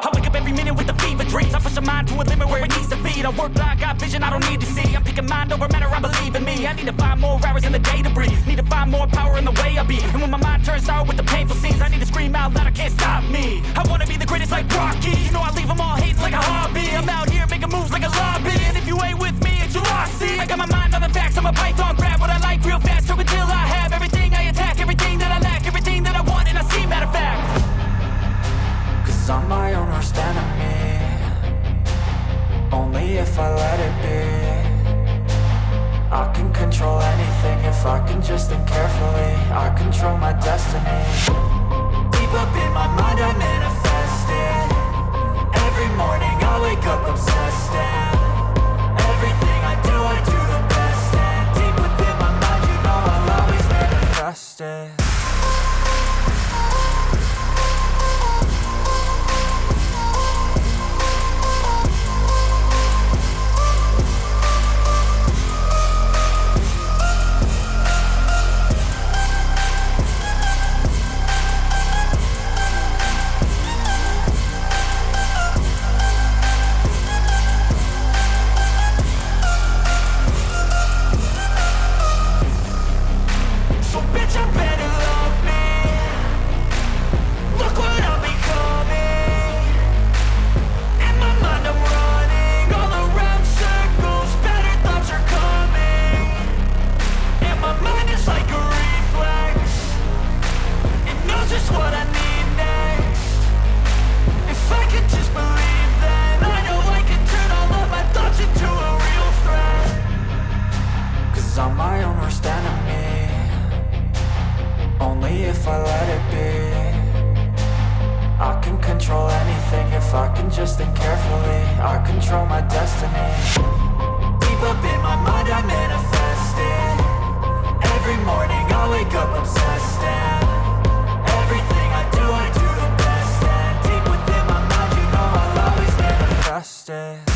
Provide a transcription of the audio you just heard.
I wake up every minute with the fever dreams. I push my mind to a limit where it needs to be. I work blind, got vision I don't need to see. I'm picking mind over matter, I believe in me. I need to find more hours in the day to breathe. Need to find more power in the way I be. And when my mind turns sour with the painful scenes, I need to scream out loud, I can't stop me. I wanna be the greatest like Rocky. You know I leave them all hating like a hobby. I'm out here making moves like a lobby. And if you ain't with me, it's your loss. See, I got my mind on the facts, I'm a python, grab what I like real fast. Choke until I have everything I attack, everything that I lack, everything that I want, and I see, matter of fact. Cause I'm my own worst enemy. Only if I let it be. I can control anything if I can just think carefully. I control my destiny. Deep up in my mind I manifest it. Every morning I wake up obsessed, and everything I do the best. And deep within my mind you know I'll always manifest it. I'm my own worst enemy. Only if I let it be. I can control anything if I can just think carefully. I control my destiny. Deep up in my mind I manifest it. Every morning I wake up obsessed, and everything I do the best. And deep within my mind you know I'll always manifest it.